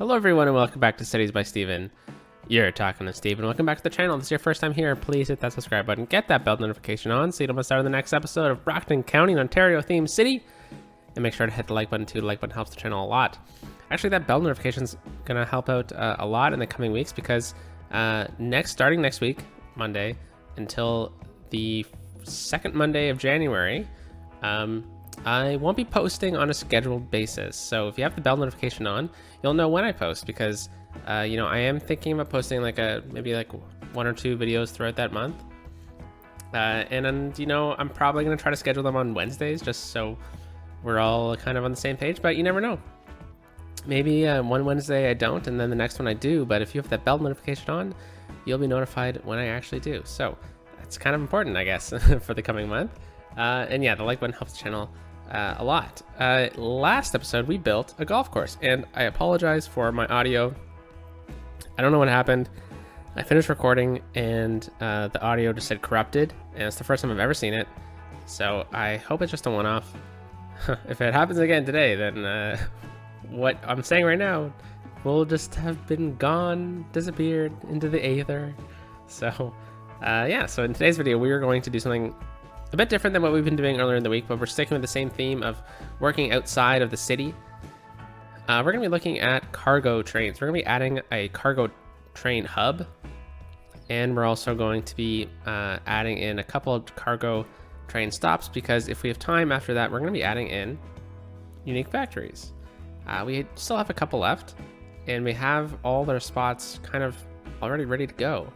Hello everyone and welcome back to Studies by Steven. You're talking to Steven. Welcome back to the channel. If this is your first time here, please hit that subscribe button. Get that bell notification on so you don't miss out on the next episode of Brockton County, Ontario themed city. And make sure to hit the like button too. The like button helps the channel a lot. Actually, that bell notification is going to help out a lot in the coming weeks because starting next week, Monday, until the second Monday of January, I won't be posting on a scheduled basis. So if you have the bell notification on, you'll know when I post because, I am thinking about posting maybe one or two videos throughout that month. And I'm probably going to try to schedule them on Wednesdays just so we're all kind of on the same page, but you never know. Maybe one Wednesday I don't, and then the next one I do, but if you have that bell notification on, you'll be notified when I actually do. So that's kind of important, I guess, for the coming month. And yeah, the like button helps the channel a lot. Last episode, we built a golf course, and I apologize for my audio. I don't know what happened. I finished recording, and the audio just said corrupted, and it's the first time I've ever seen it. So I hope it's just a one-off. If it happens again today, then what I'm saying right now will just have been gone, disappeared into the aether. So so in today's video, we are going to do something a bit different than what we've been doing earlier in the week, but we're sticking with the same theme of working outside of the city. We're going to be looking at cargo trains. We're going to be adding a cargo train hub, and we're also going to be adding in a couple of cargo train stops because if we have time after that, we're going to be adding in unique factories. We still have a couple left, and we have all their spots kind of already ready to go.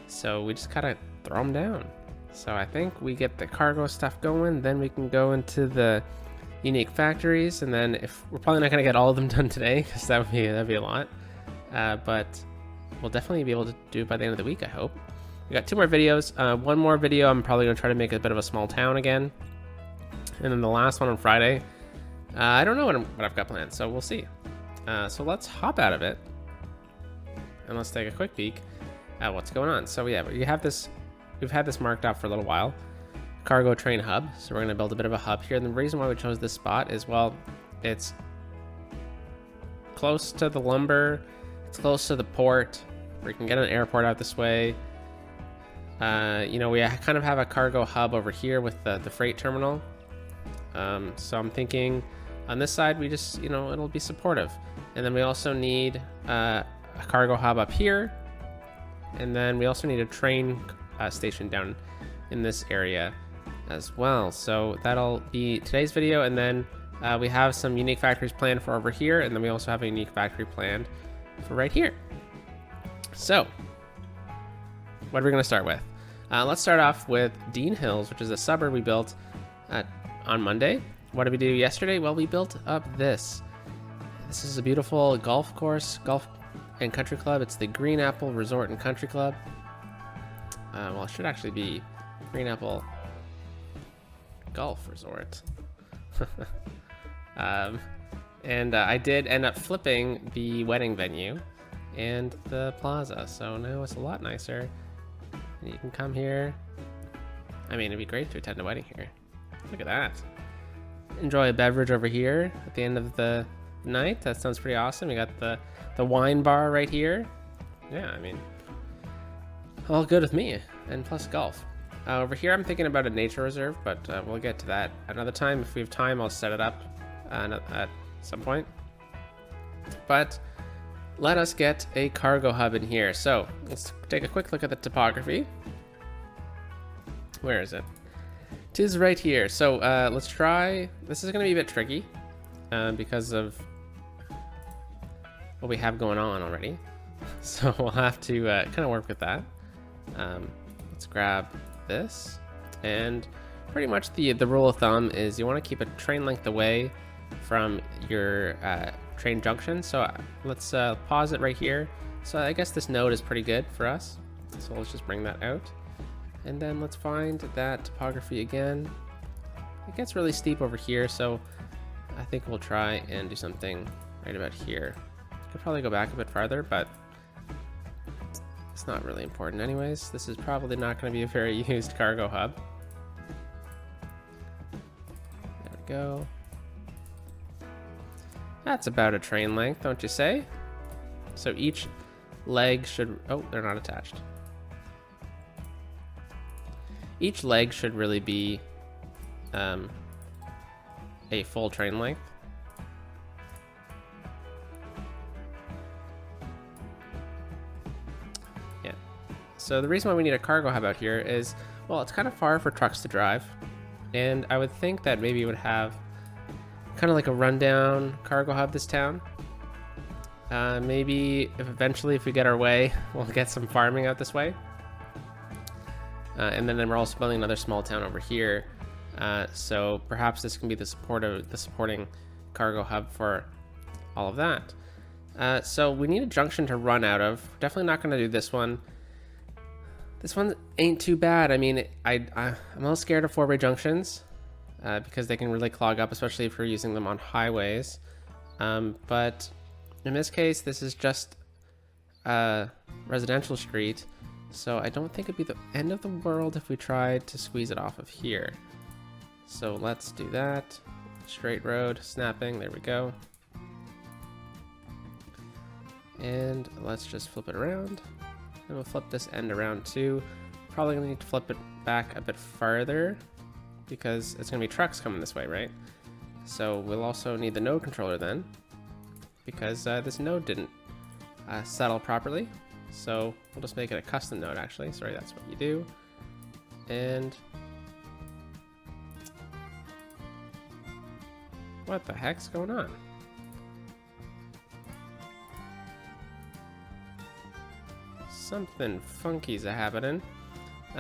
So we just gotta throw them down. So I think we get the cargo stuff going, then we can go into the unique factories, and then if we're probably not gonna get all of them done today because that'd be a lot, but we'll definitely be able to do it by the end of the week, I hope. We got two more videos. One more video, I'm probably gonna try to make a bit of a small town again, and then the last one on Friday. I don't know what I've got planned, so we'll see. So let's hop out of it and let's take a quick peek at what's going on. So yeah, we've had this marked out for a little while. Cargo train hub. So we're gonna build a bit of a hub here. And the reason why we chose this spot is, well, it's close to the lumber, it's close to the port. We can get an airport out this way. We kind of have a cargo hub over here with the freight terminal. So I'm thinking on this side, we just, it'll be supportive. And then we also need a cargo hub up here. And then we also need a train station down in this area as well. So that'll be today's video. And then we have some unique factories planned for over here. And then we also have a unique factory planned for right here. So what are we going to start with? Let's start off with Dean Hills, which is a suburb we built on Monday. What did we do yesterday? Well, we built up this. This is a beautiful golf course, golf and country club. It's the Green Apple Resort and Country Club. Well, it should actually be Green Apple Golf Resort. And I did end up flipping the wedding venue and the plaza, so now it's a lot nicer. And you can come here. I mean, it'd be great to attend a wedding here. Look at that. Enjoy a beverage over here at the end of the night. That sounds pretty awesome. We got the wine bar right here. Yeah, I mean, all good with me. And plus golf. Over here, I'm thinking about a nature reserve, but we'll get to that another time. If we have time, I'll set it up at some point. But let us get a cargo hub in here. So let's take a quick look at the topography. Where is it? It is right here. So let's try. This is going to be a bit tricky because of what we have going on already. So we'll have to kind of work with that. Let's grab this. And pretty much the rule of thumb is you want to keep a train length away from your train junction. So let's pause it right here. So I guess this node is pretty good for us. So let's just bring that out. And then let's find that topography again. It gets really steep over here, so I think we'll try and do something right about here. Could probably go back a bit farther, but it's not really important anyways. This is probably not going to be a very used cargo hub. There we go. That's about a train length, don't you say? So each leg should, oh, they're not attached. Each leg should really be a full train length. Yeah. So the reason why we need a cargo hub out here is, well, it's kind of far for trucks to drive. And I would think that maybe it would have kind of like a rundown cargo hub, this town. Maybe if eventually, if we get our way, we'll get some farming out this way. And then we're also building another small town over here. So perhaps this can be the supporting cargo hub for all of that. So we need a junction to run out of. Definitely not going to do this one. This one ain't too bad. I mean, I'm a little scared of four-way junctions because they can really clog up, especially if you're using them on highways. But in this case, this is just a residential street, so I don't think it'd be the end of the world if we tried to squeeze it off of here. So let's do that. Straight road, snapping, there we go. And let's just flip it around. And we'll flip this end around too. Probably gonna need to flip it back a bit farther because it's gonna be trucks coming this way, right? So we'll also need the node controller then, because this node didn't settle properly. So we'll just make it a custom node actually. Sorry, that's what you do. And what the heck's going on? Something funky's happening.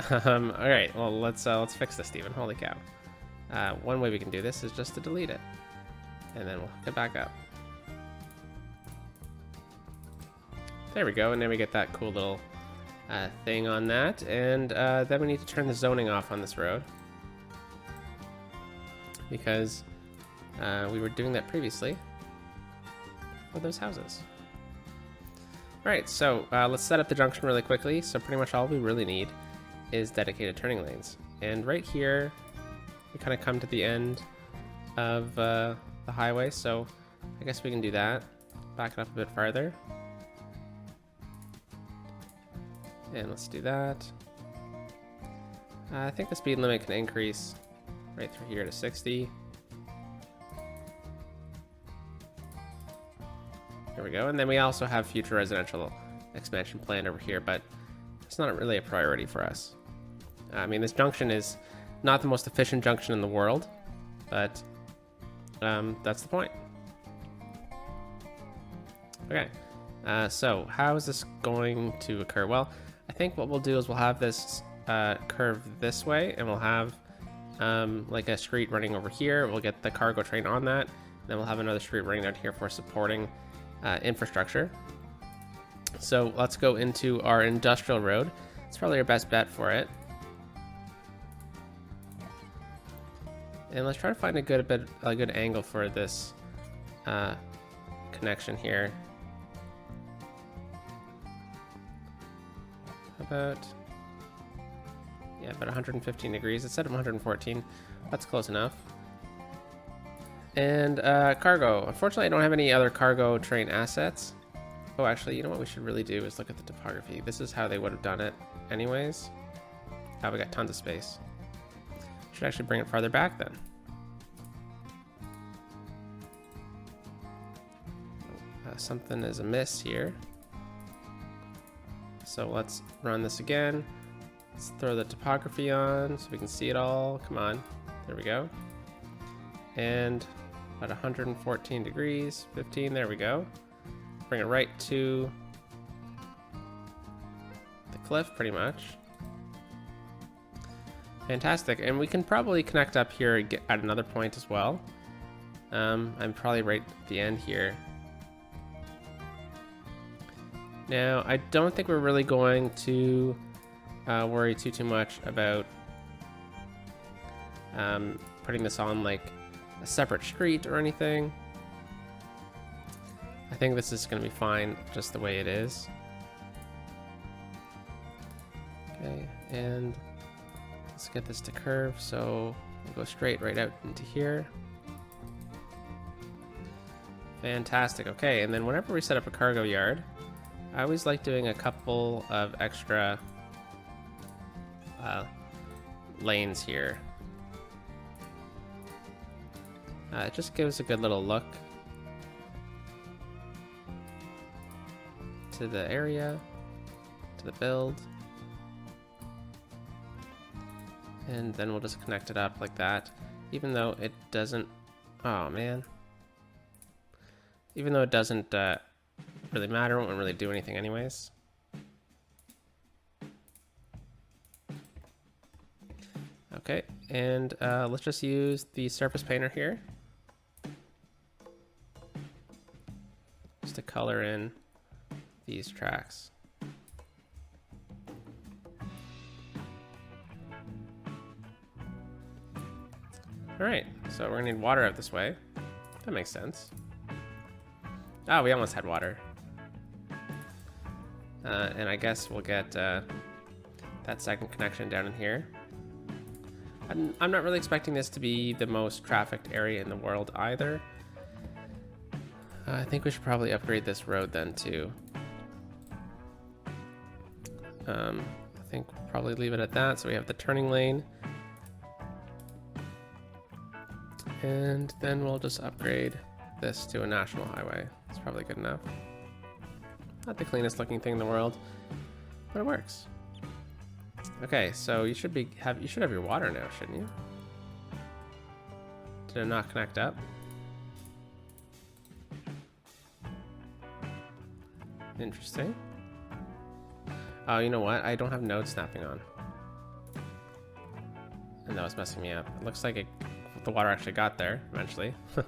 All right, well let's fix this, Steven. Holy cow! One way we can do this is just to delete it, and then we'll hook it back up. There we go, and then we get that cool little thing on that, and then we need to turn the zoning off on this road because we were doing that previously for those houses. Alright, so let's set up the junction really quickly. So pretty much all we really need is dedicated turning lanes. And right here, we kind of come to the end of the highway, so I guess we can do that. Back it up a bit farther. And let's do that. I think the speed limit can increase right through here to 60. There we go, and then we also have future residential expansion planned over here, but it's not really a priority for us. I mean, this junction is not the most efficient junction in the world, but that's the point. Okay, so how is this going to occur? Well, I think what we'll do is we'll have this curve this way, and we'll have like a street running over here. We'll get the cargo train on that, and then we'll have another street running out here for supporting infrastructure. So let's go into our industrial road. It's probably our best bet for it. And let's try to find a good angle for this connection here. About 115 degrees instead of 114. That's close enough. And cargo. Unfortunately, I don't have any other cargo train assets. Oh, actually, you know what we should really do is look at the topography. This is how they would have done it anyways. We got tons of space. Should actually bring it farther back then. Something is amiss here. So let's run this again. Let's throw the topography on so we can see it all. Come on. There we go. And about 114 degrees, 15, there we go. Bring it right to the cliff, pretty much. Fantastic, and we can probably connect up here at another point as well. I'm probably right at the end here. Now, I don't think we're really going to worry too much about putting this on like a separate street or anything. I think this is going to be fine just the way it is. Okay, and let's get this to curve, so we'll go straight right out into here. Fantastic. Okay, and then whenever we set up a cargo yard, I always like doing a couple of extra lanes here. It just gives a good little look to the area, to the build. And then we'll just connect it up like that, even though it doesn't, oh man. Even though it doesn't really matter, it won't really do anything anyways. Okay, and let's just use the surface painter here. Just to color in these tracks. All right, so we're gonna need water out this way. That makes sense. Oh, we almost had water. And I guess we'll get that second connection down in here. I'm not really expecting this to be the most trafficked area in the world either. I think we should probably upgrade this road then too. I think we'll probably leave it at that. So we have the turning lane. And then we'll just upgrade this to a national highway. It's probably good enough. Not the cleanest looking thing in the world, but it works. Okay, so you should have your water now, shouldn't you? Did it not connect up? Interesting. Oh, you know what? I don't have node snapping on. And that was messing me up. It looks like the water actually got there eventually. So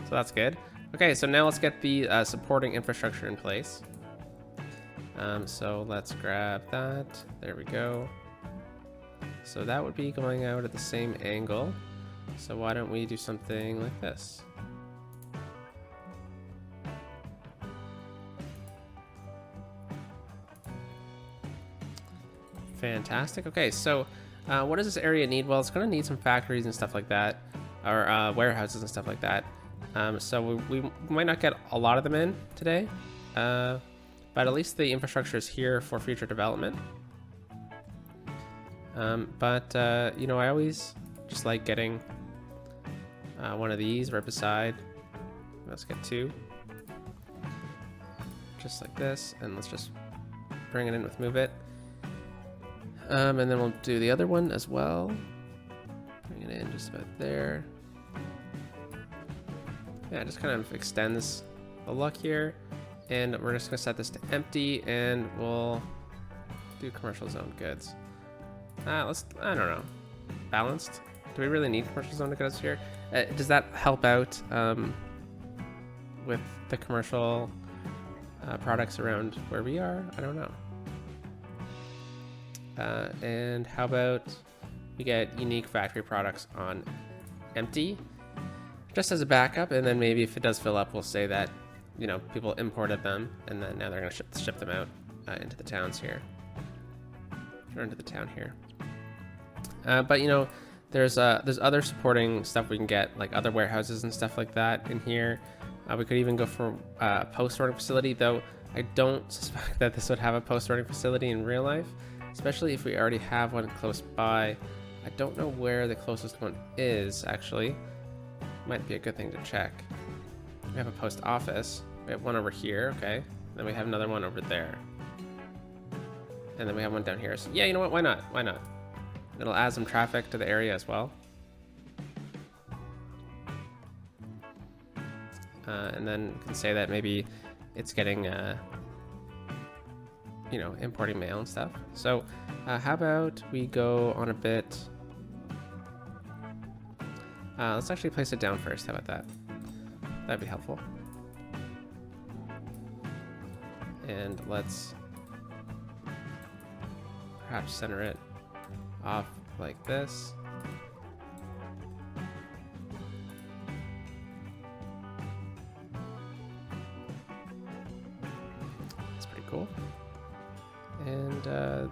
that's good. Okay, so now let's get the supporting infrastructure in place. So let's grab that. There we go. So that would be going out at the same angle. So why don't we do something like this? Fantastic. Okay, so what does this area need? Well, it's going to need some factories and stuff like that, or warehouses and stuff like that. So we might not get a lot of them in today, but at least the infrastructure is here for future development. You know, I always just like getting one of these right beside. Let's get two. Just like this, and let's just bring it in with move it. And then we'll do the other one as well. Bring it in just about there. Yeah, it just kind of extends the luck here. And we're just gonna set this to empty, and we'll do commercial zone goods. I don't know, balanced? Do we really need commercial zone goods here? Does that help out with the commercial products around where we are? I don't know. And how about we get unique factory products on empty, just as a backup, and then maybe if it does fill up, we'll say that, you know, people imported them, and then now they're going to ship them out into the towns here, or into the town here. But you know, there's other supporting stuff we can get, like other warehouses and stuff like that in here. We could even go for a post sorting facility, though I don't suspect that this would have a post sorting facility in real life. Especially if we already have one close by. I don't know where the closest one is, actually. Might be a good thing to check. We have a post office. We have one over here, okay. Then we have another one over there. And then we have one down here. So yeah, you know what, why not? Why not? It'll add some traffic to the area as well. And then we can say that maybe it's getting you know, importing mail and stuff. So how about we go on a bit, let's actually place it down first. How about that? That'd be helpful. And let's perhaps center it off like this. That's pretty cool. And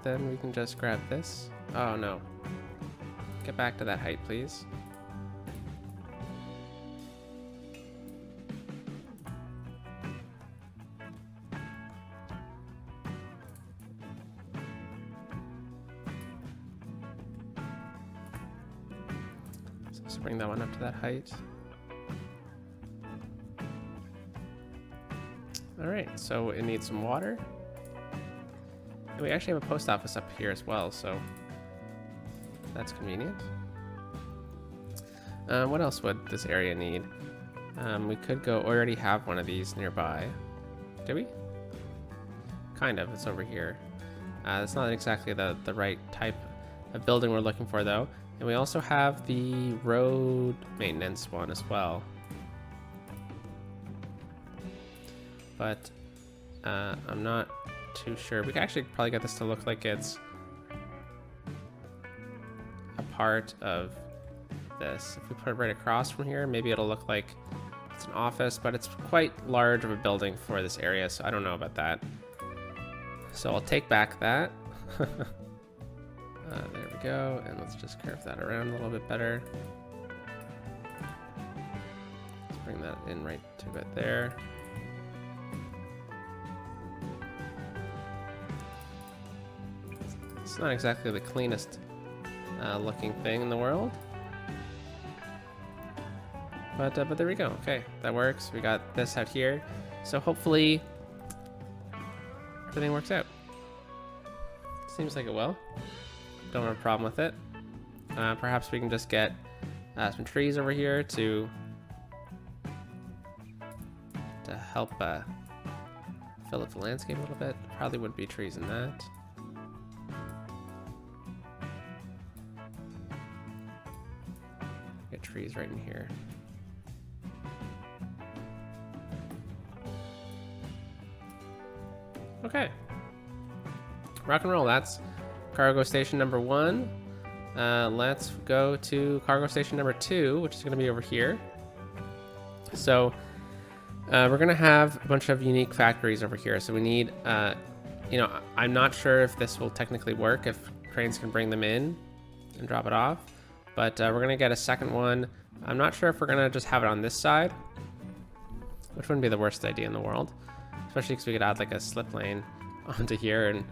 then we can just grab this. Oh no. Get back to that height, please. Let's bring that one up to that height. All right, so it needs some water. And we actually have a post office up here as well, so that's convenient. What else would this area need? We could go, we already have one of these nearby. Do we? Kind of, it's over here. It's not exactly the right type of building we're looking for though. And we also have the road maintenance one as well. But I'm not too sure. We can actually probably get this to look like it's a part of this. If we put it right across from here, maybe it'll look like it's an office, but it's quite large of a building for this area, so I don't know about that. So I'll take back that. There we go, and let's just curve that around a little bit better. Let's bring that in right to it there. It's not exactly the cleanest looking thing in the world. But there we go. Okay, that works. We got this out here. So hopefully everything works out. Seems like it will. Don't have a problem with it. Perhaps we can just get some trees over here to help fill up the landscape a little bit. Probably would be trees in that. Get trees right in here. Okay. Rock and roll. That's cargo station number 1. Let's go to cargo station number 2, which is going to be over here. So we're going to have a bunch of unique factories over here. So we need, you know, I'm not sure if this will technically work, if trains can bring them in and drop it off. But we're going to get a second one. I'm not sure if we're going to just have it on this side, which wouldn't be the worst idea in the world. Especially because we could add like a slip lane onto here, and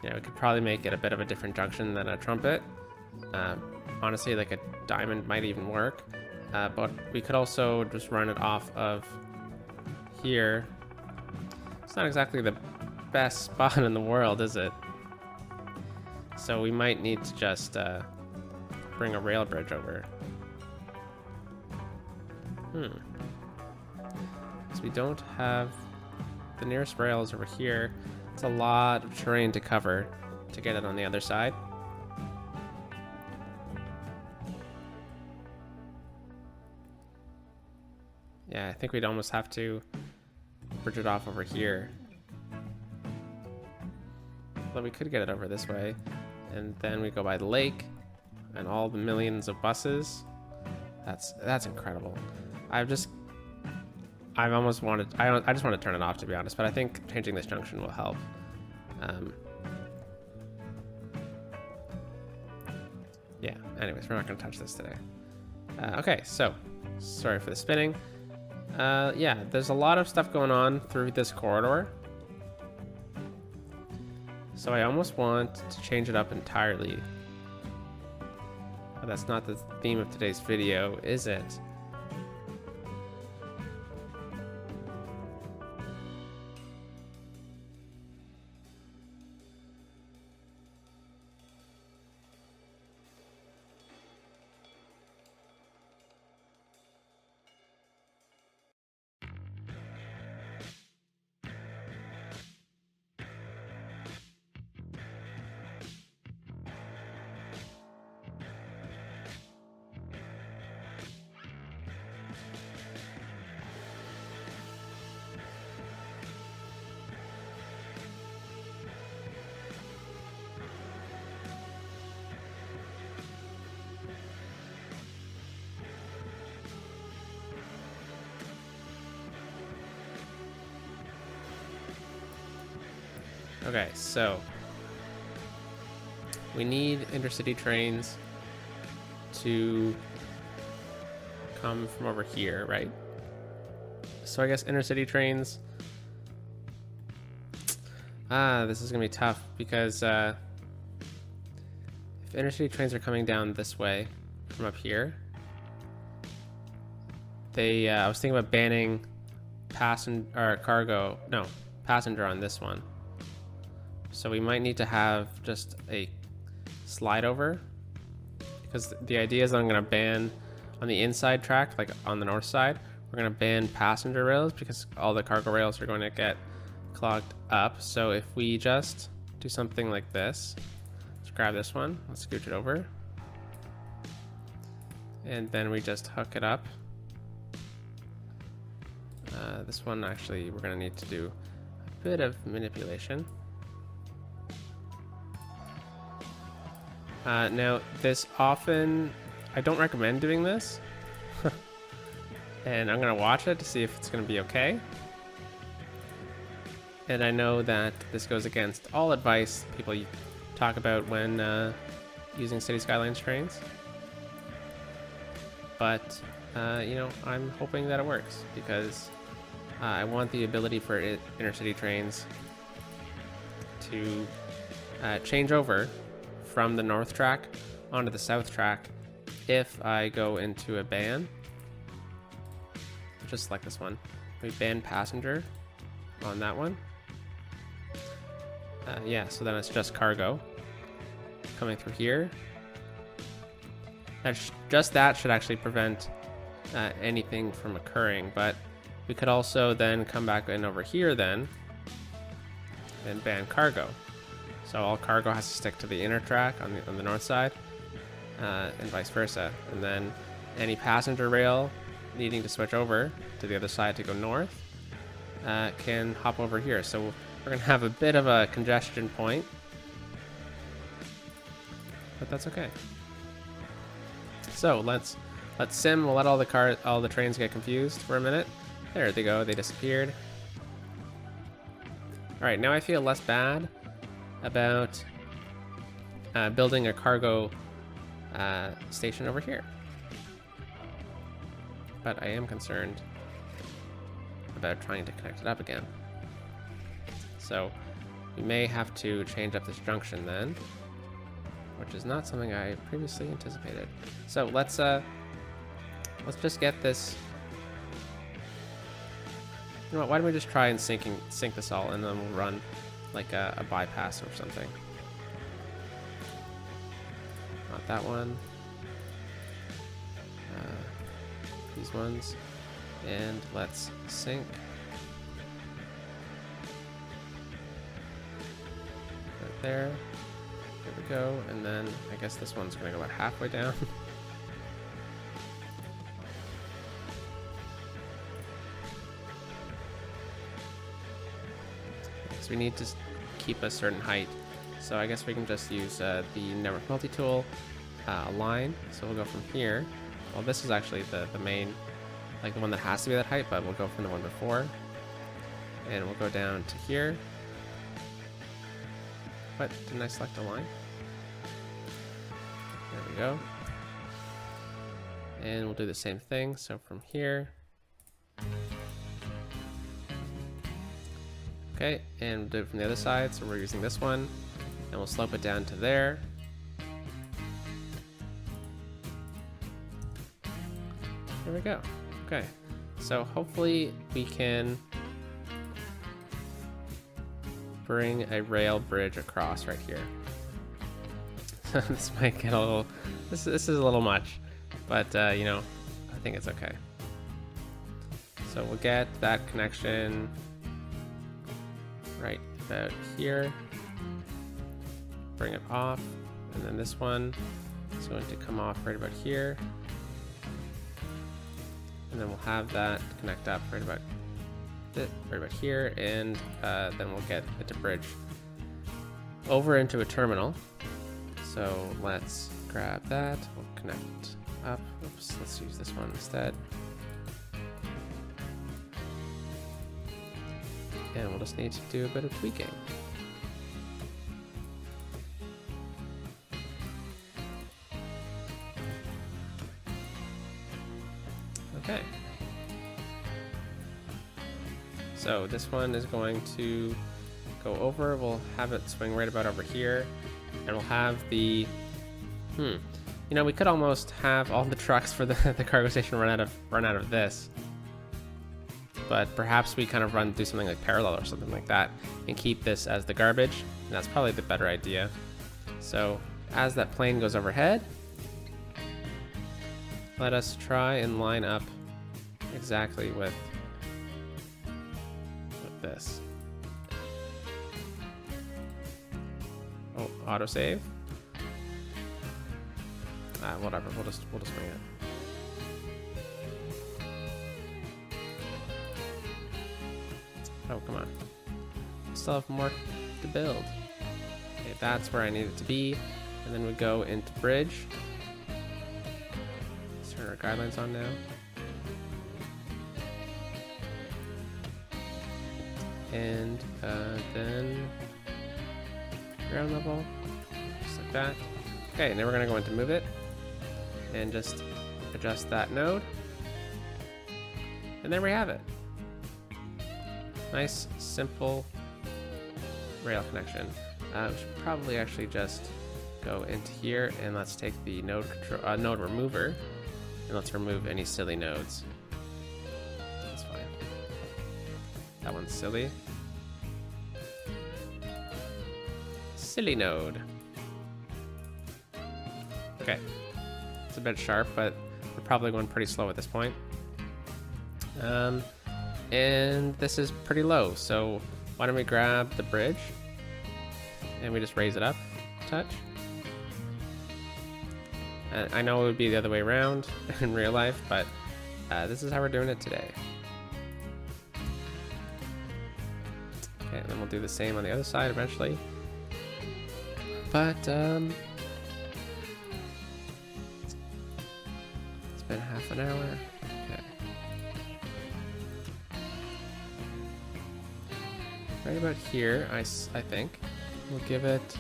you know, we could probably make it a bit of a different junction than a trumpet. Honestly, like a diamond might even work, but we could also just run it off of here. It's not exactly the best spot in the world, is it? So we might need to just bring a rail bridge over. Because we don't have the nearest rail is over here. It's a lot of terrain to cover to get it on the other side. Yeah, I think we'd almost have to bridge it off over here. But we could get it over this way. And then we go by the lake and all the millions of buses. That's incredible. I've almost wanted, I just want to turn it off, to be honest, but I think changing this junction will help. Yeah, anyways, we're not going to touch this today. Okay, so, sorry for the spinning. Yeah, there's a lot of stuff going on through this corridor. So I almost want to change it up entirely. But that's not the theme of today's video, is it? Okay, so we need Intercity Trains to come from over here, right? So I guess Intercity Trains. This is gonna be tough because if Intercity Trains are coming down this way from up here, I was thinking about banning passenger on this one. So we might need to have just a slide over, because the idea is that I'm going to ban on the inside track, like on the north side, we're going to ban passenger rails because all the cargo rails are going to get clogged up. So if we just do something like this, let's grab this one, let's scooch it over, and then we just hook it up. This one, actually, we're going to need to do a bit of manipulation. Now, I don't recommend doing this, and I'm going to watch it to see if it's going to be okay. And I know that this goes against all advice people talk about when using City Skylines trains. But, I'm hoping that it works, because I want the ability for Intercity Trains to change over from the north track onto the south track if I go into a ban. Just like this one. We ban passenger on that one. So then it's just cargo coming through here. That should actually prevent anything from occurring, but we could also then come back in over here then and ban cargo. So all cargo has to stick to the inner track on the north side, and vice versa. And then any passenger rail needing to switch over to the other side to go north can hop over here. So we're going to have a bit of a congestion point, but that's okay. So let's sim. We'll let all the trains get confused for a minute. There they go. They disappeared. All right, now I feel less bad about building a cargo station over here, but I am concerned about trying to connect it up again. So we may have to change up this junction then, which is not something I previously anticipated. So let's just get this. You know what? Why don't we just try and sync this all, and then we'll run like a bypass or something. Not that one. These ones, and let's sync. Right there. There we go. And then I guess this one's gonna go about halfway down. So we need to keep a certain height. So I guess we can just use the network multi-tool align. So we'll go from here. Well, this is actually the main, like the one that has to be that height, but we'll go from the one before. And we'll go down to here. What? Didn't I select align? There we go. And we'll do the same thing. So from here. Okay, and we'll do it from the other side. So we're using this one, and we'll slope it down to there. There we go. Okay, so hopefully we can bring a rail bridge across right here. This might get a little, this is a little much, but I think it's okay. So we'll get that connection right about here, bring it off, and then this one is going to come off right about here, and then we'll have that connect up right about here, and then we'll get it to bridge over into a terminal. So let's grab that, we'll connect up. Oops, let's use this one instead. And we'll just need to do a bit of tweaking. Okay. So this one is going to go over. We'll have it swing right about over here. And we'll have the... You know, we could almost have all the trucks for the cargo station run out of this. But perhaps we kind of do something like parallel or something like that and keep this as the garbage. And that's probably the better idea. So as that plane goes overhead, let us try and line up exactly with this. Oh, autosave. Whatever. We'll just wing it. Oh, come on. Still have more to build. Okay, that's where I need it to be. And then we go into bridge. Let's turn our guidelines on now. And then ground level, just like that. Okay, now we're gonna go into move it and just adjust that node. And there we have it. Nice, simple rail connection. We should probably actually just go into here and let's take the node remover and let's remove any silly nodes. That's fine. That one's silly. Silly node. Okay. It's a bit sharp, but we're probably going pretty slow at this point. And this is pretty low, so why don't we grab the bridge and we just raise it up a touch. I know it would be the other way around in real life, but this is how we're doing it today. Okay, and then we'll do the same on the other side eventually. But it's been half an hour. Okay. Right about here, I think we'll give it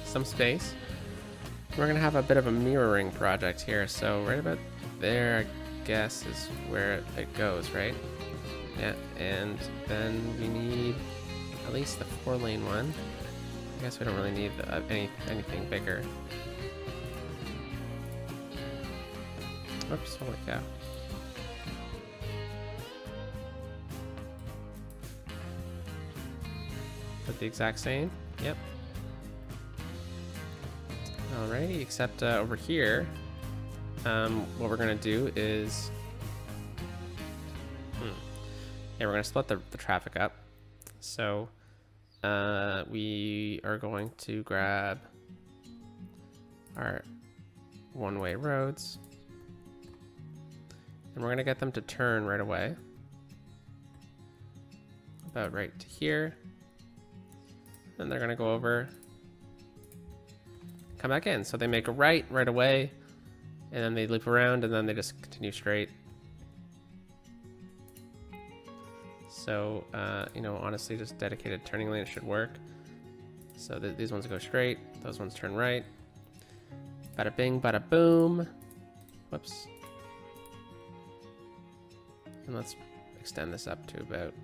some space. We're gonna have a bit of a mirroring project here, so right about there, I guess, is where it goes, right? Yeah, and then we need at least the 4-lane one. I guess we don't really need anything bigger. Oops, holy cow. Put the exact same, yep. Alrighty, except over here, what we're gonna do is, yeah, we're gonna split the traffic up. So we are going to grab our one-way roads, and we're gonna get them to turn right away, about right to here. Then they're gonna go over, come back in. So they make a right away, and then they loop around, and then they just continue straight. So, you know, honestly, just dedicated turning lane should work. So these ones go straight, those ones turn right. Bada bing, bada boom. Whoops. And let's extend this up to about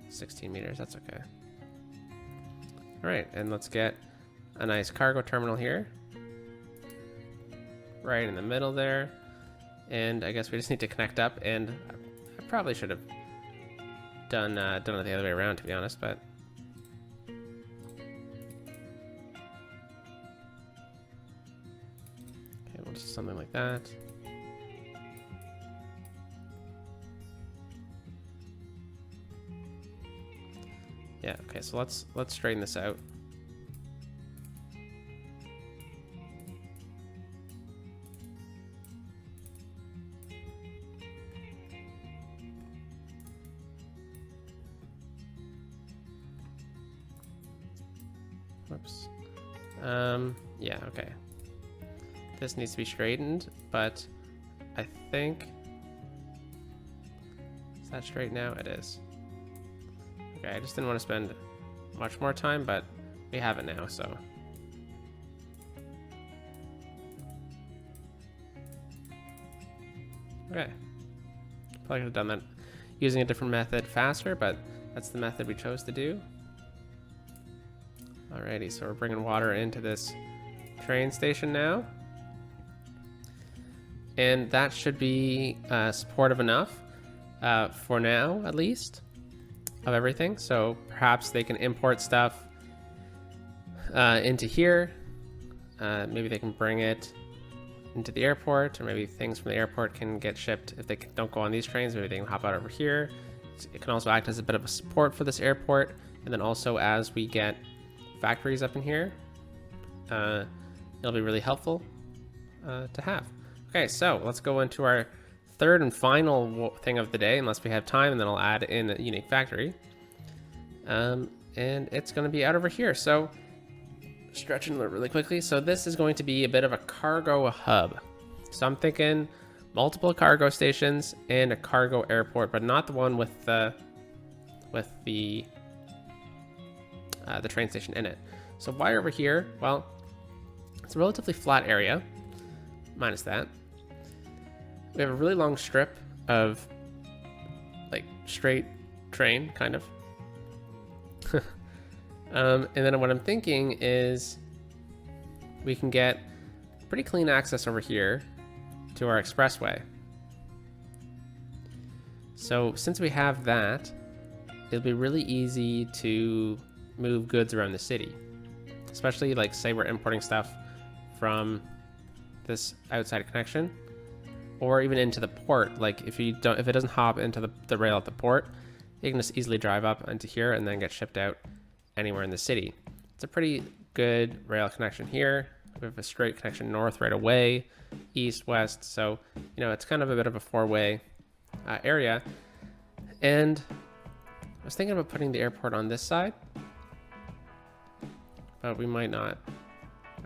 16 meters, that's okay. All right, and let's get a nice cargo terminal here. Right in the middle there. And I guess we just need to connect up, and I probably should have done it the other way around, to be honest, but okay, we'll just something like that. Yeah, okay, so let's straighten this out. Whoops. Yeah, okay. This needs to be straightened, but I think, is that straight now? It is. Okay, I just didn't want to spend much more time, but we have it now, so. Okay. Probably could have done that using a different method faster, but that's the method we chose to do. Alrighty, so we're bringing water into this train station now. And that should be supportive enough for now, at least, of everything. So perhaps they can import stuff into here. Maybe they can bring it into the airport, or maybe things from the airport can get shipped. If they don't go on these trains, maybe they can hop out over here. It can also act as a bit of a support for this airport. And then also as we get factories up in here, it'll be really helpful to have. Okay, so let's go into our third and final thing of the day, unless we have time, and then I'll add in a unique factory. And it's going to be out over here. So stretching it really quickly. So this is going to be a bit of a cargo hub. So I'm thinking multiple cargo stations and a cargo airport, but not the one with the train station in it. So why over here? Well, it's a relatively flat area, minus that. We have a really long strip of like straight train, kind of. And then what I'm thinking is we can get pretty clean access over here to our expressway. So since we have that, it'll be really easy to move goods around the city, especially like say we're importing stuff from this outside connection, or even into the port. Like if it doesn't hop into the rail at the port, you can just easily drive up into here and then get shipped out anywhere in the city. It's a pretty good rail connection here. We have a straight connection north right away, east, west. So, you know, it's kind of a bit of a four-way area. And I was thinking about putting the airport on this side, but we might not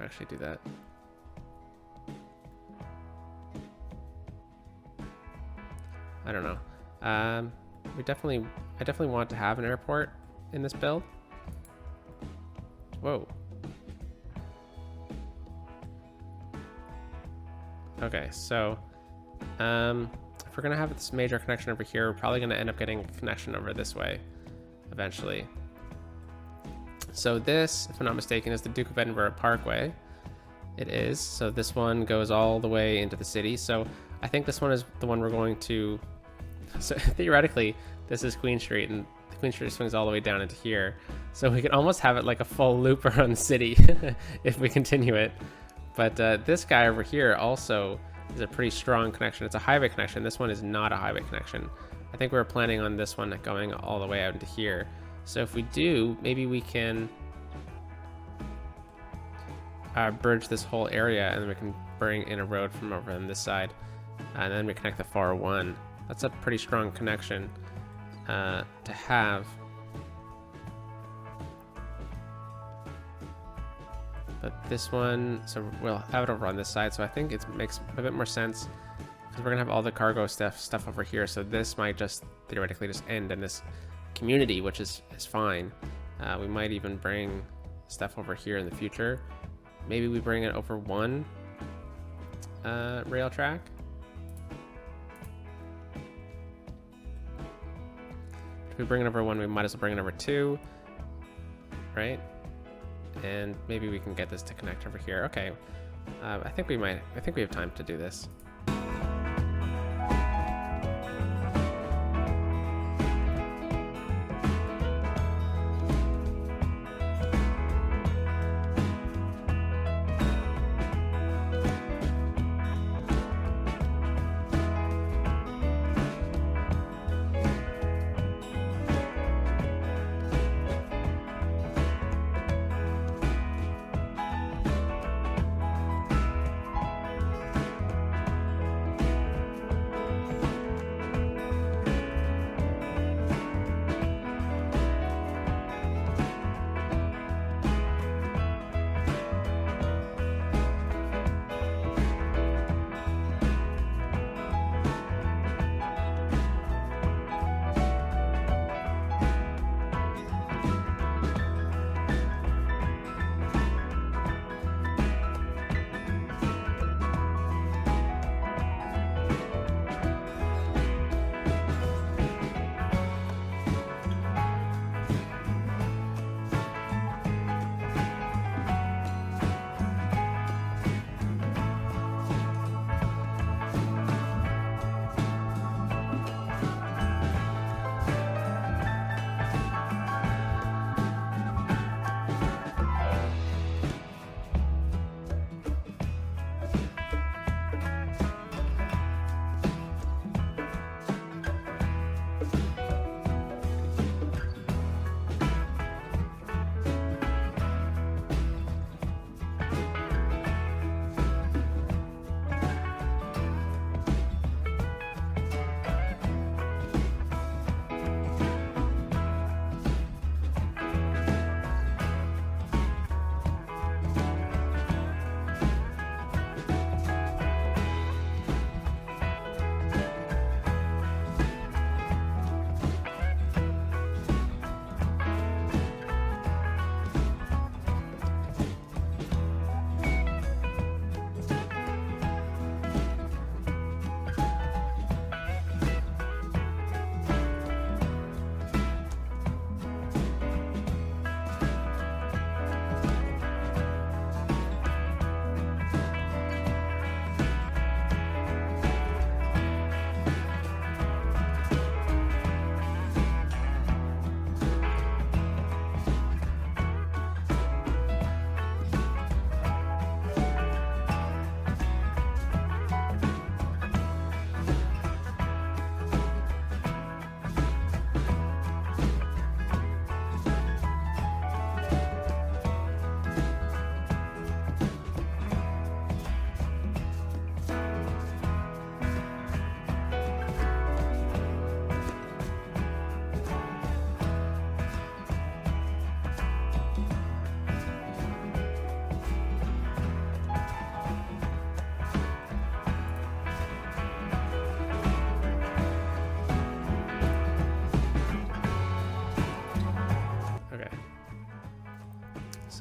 actually do that. I don't know. I definitely want to have an airport in this build. Whoa. Okay, so if we're gonna have this major connection over here, we're probably gonna end up getting a connection over this way eventually. So this, if I'm not mistaken, is the Duke of Edinburgh Parkway. It is. So this one goes all the way into the city. So I think this one is the one we're going to. So theoretically, this is Queen Street, and the Queen Street swings all the way down into here. So we could almost have it like a full loop around the city if we continue it. But this guy over here also is a pretty strong connection. It's a highway connection. This one is not a highway connection. I think we were planning on this one going all the way out into here. So if we do, maybe we can bridge this whole area, and then we can bring in a road from over on this side, and then we connect the 401. That's a pretty strong connection to have. But this one, so we'll have it over on this side. So I think it makes a bit more sense because we're gonna have all the cargo stuff over here. So this might just theoretically just end in this community, which is fine. We might even bring stuff over here in the future. Maybe we bring it over one rail track. If we bring it over one, we might as well bring it over two, right? And maybe we can get this to connect over here. Okay, I think we have time to do this.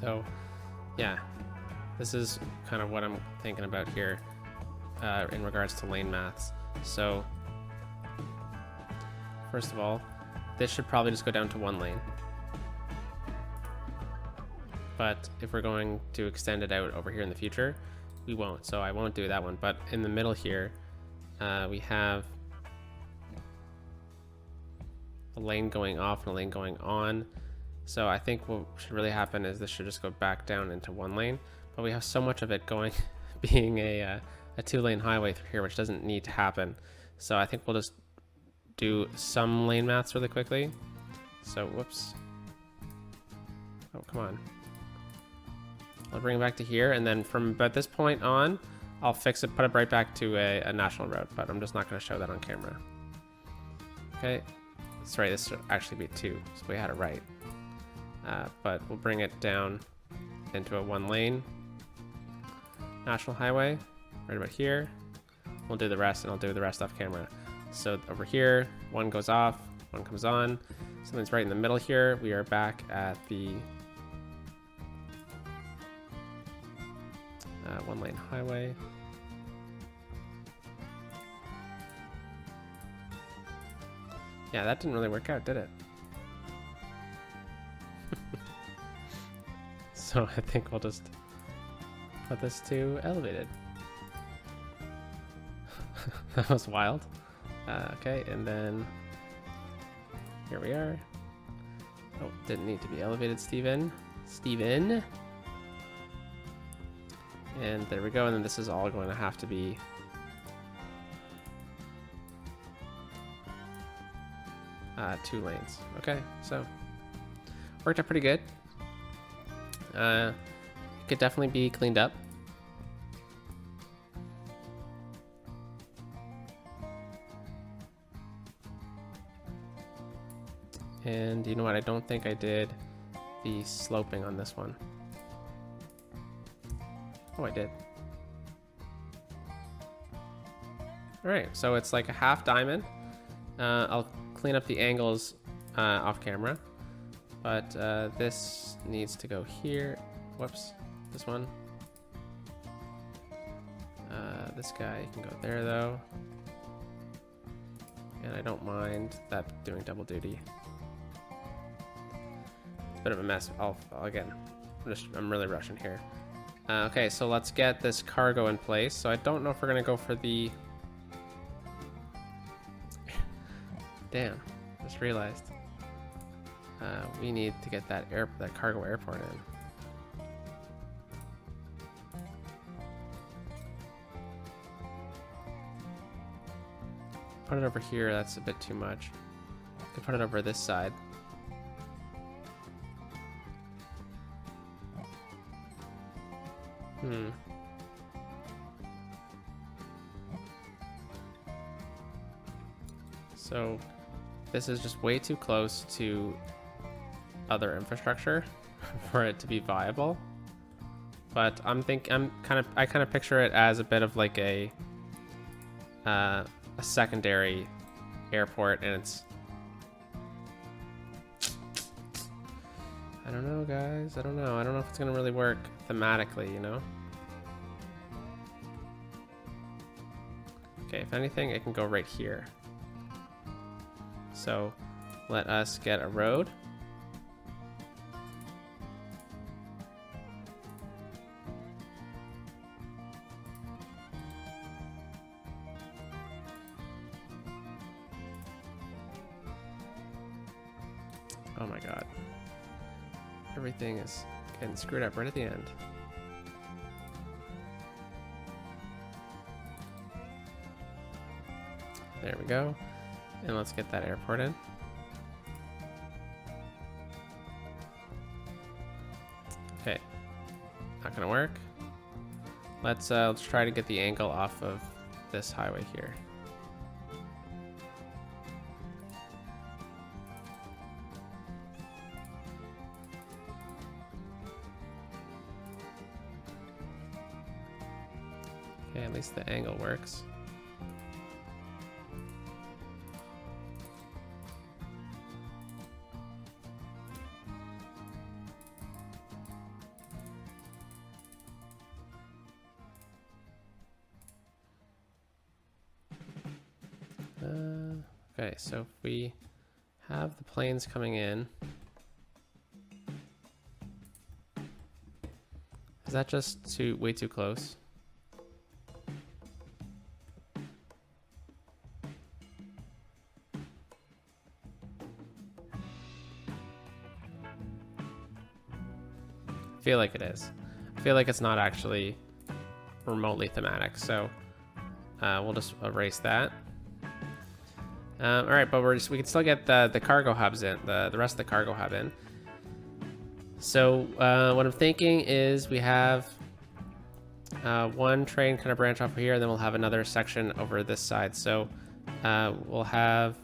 So yeah, this is kind of what I'm thinking about here in regards to lane maths. So first of all, this should probably just go down to 1 lane. But if we're going to extend it out over here in the future, we won't. So I won't do that one. But in the middle here, we have a lane going off and a lane going on. So I think what should really happen is this should just go back down into 1 lane. But we have so much of it going, being a 2-lane highway through here, which doesn't need to happen. So I think we'll just do some lane maths really quickly. So whoops. Oh, come on. I'll bring it back to here, and then from about this point on, I'll fix it, put it right back to a national road, but I'm just not going to show that on camera. Okay, sorry, this should actually be 2, so we had it right. But we'll bring it down into a 1 lane national highway, right about here. We'll do the rest, and I'll do the rest off camera. So over here, 1 goes off, 1 comes on. Something's right in the middle here. We are back at the 1 lane highway. Yeah, that didn't really work out, did it? So I think we'll just put this to elevated. That was wild. Okay, and then here we are. Oh, didn't need to be elevated, Steven. And there we go, and then this is all going to have to be two lanes. Okay, so worked out pretty good. It could definitely be cleaned up. And you know what? I don't think I did the sloping on this one. Oh, I did. All right, so it's like a half diamond. I'll clean up the angles off camera, but this needs to go here. Whoops, this one. This guy can go there though. And I don't mind that doing double duty. It's a bit of a mess. Again, I'm really rushing here. Okay, so let's get this cargo in place. So I don't know if we're gonna go for the... Damn, just realized. We need to get that cargo airport in. Put it over here, that's a bit too much. Could put it over this side. So this is just way too close to other infrastructure for it to be viable. But I kind of picture it as a bit of like a secondary airport, and it's... I don't know, guys. I don't know if it's gonna really work thematically, you know? Okay, if anything, it can go right here. So let us get a road. Oh my god. Everything is getting screwed up right at the end. There we go. And let's get that airport in. Okay, not gonna work. Let's try to get the angle off of this highway here. Okay, at least the angle works. Okay, so if we have the planes coming in, is that just way too close? I feel like it is. I feel like it's not actually remotely thematic, so we'll just erase that. All right, but we can still get the cargo hubs in, the rest of the cargo hub in. So what I'm thinking is we have one train kind of branch off here, and then we'll have another section over this side. So we'll have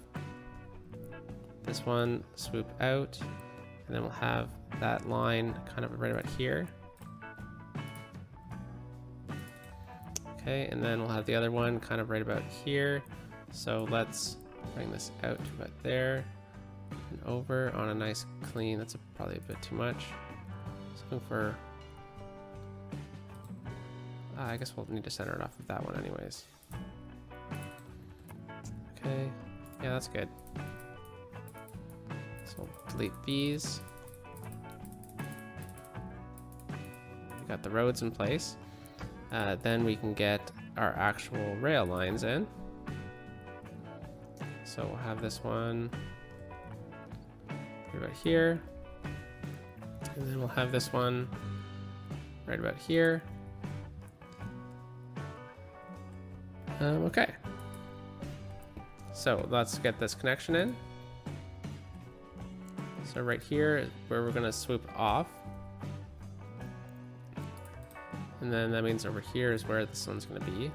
this one swoop out, and then we'll have that line kind of right about here. Okay, and then we'll have the other one kind of right about here. So let's bring this out to about there and over on a nice clean. That's probably a bit too much. Just looking for, I guess we'll need to center it off of that one anyways. Okay, yeah, that's good. So we'll delete these. We got the roads in place. Then we can get our actual rail lines in. So we'll have this one right about here, and then we'll have this one right about here. Okay, so let's get this connection in. So right here is where we're gonna swoop off, and then that means over here is where this one's gonna be.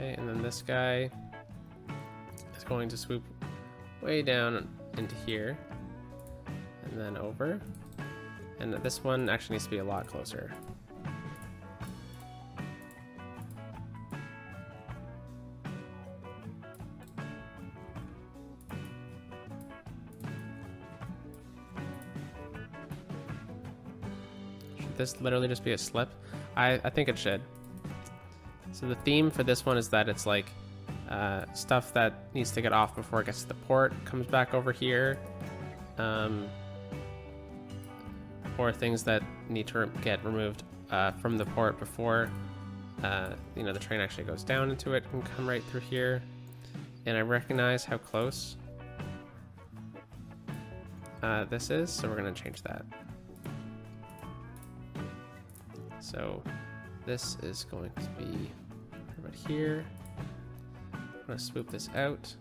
Okay, and then this guy is going to swoop way down into here and then over. And this one actually needs to be a lot closer. Should this literally just be a slip? I think it should. So the theme for this one is that it's like stuff that needs to get off before it gets to the port comes back over here, or things that need to get removed from the port before the train actually goes down into it can come right through here. And I recognize how close this is, so we're going to change that. So this is going to be right here. I'm going to swoop this out,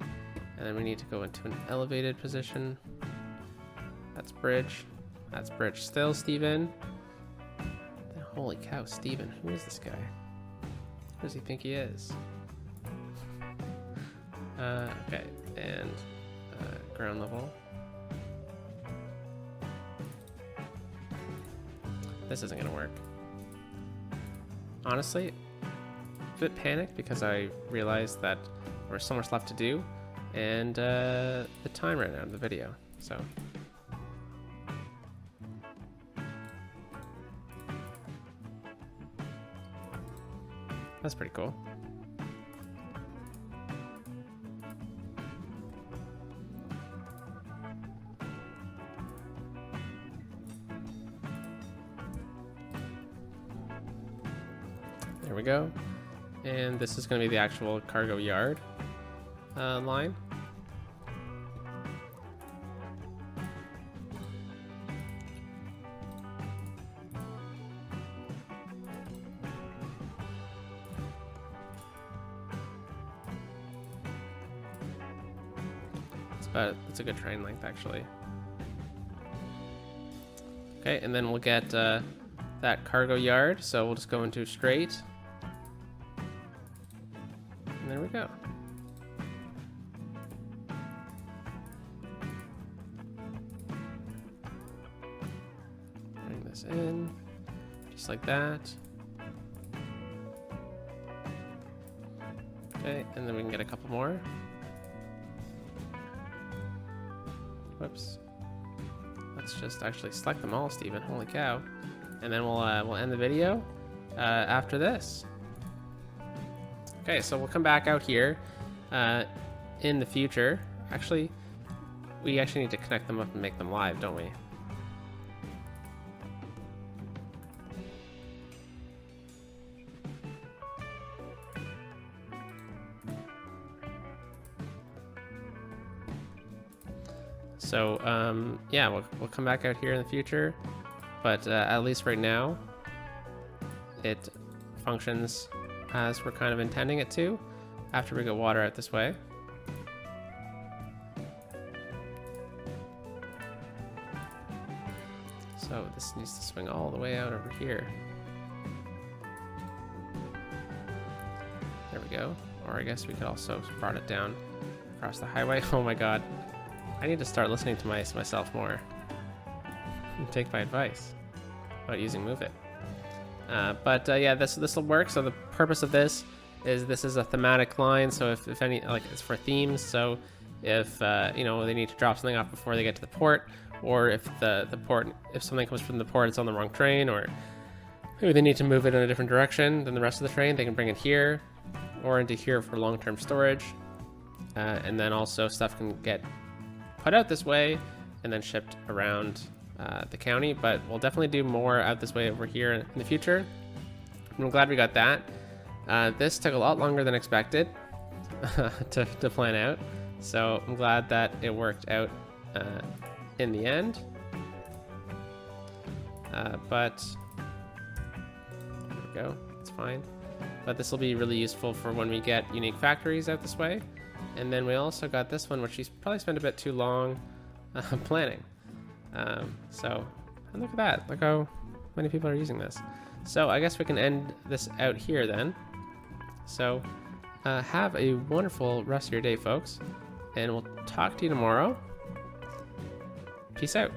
and then we need to go into an elevated position. That's bridge. That's bridge still, Steven. Holy cow, Steven. Who is this guy? Who does he think he is? Okay, and ground level. This isn't going to work. Honestly, a bit panicked because I realized that there was so much left to do, and the time ran out of the video. So that's pretty cool. There we go. And this is going to be the actual cargo yard line. It's a good train length, actually. Okay, and then we'll get that cargo yard. So we'll just go into straight. And there we go. Bring this in, just like that. Okay, and then we can get a couple more. Whoops. Let's just actually select them all, Steven. Holy cow. And then we'll end the video after this. Okay, so we'll come back out here in the future. Actually, we actually need to connect them up and make them live, don't we? So, yeah, we'll come back out here in the future, but at least right now, it functions as we're kind of intending it to after we get water out this way. So this needs to swing all the way out over here. There we go. Or I guess we could also brought it down across the highway. Oh my god. I need to start listening to myself more. Take my advice about using Move It. But yeah, this will work. So the purpose of this is a thematic line. So if any, like, it's for themes. So if you know, they need to drop something off before they get to the port, or if if something comes from the port, it's on the wrong train, or maybe they need to move it in a different direction than the rest of the train, they can bring it here or into here for long-term storage. And then also stuff can get put out this way and then shipped around the county, but we'll definitely do more out this way over here in the future. I'm glad we got that. This took a lot longer than expected to plan out, so I'm glad that it worked out in the end. But there we go, it's fine. But this will be really useful for when we get unique factories out this way. And then we also got this one, which she's probably spent a bit too long planning. So, and look at that. Look how many people are using this. So I guess we can end this out here then. So have a wonderful rest of your day, folks. And we'll talk to you tomorrow. Peace out.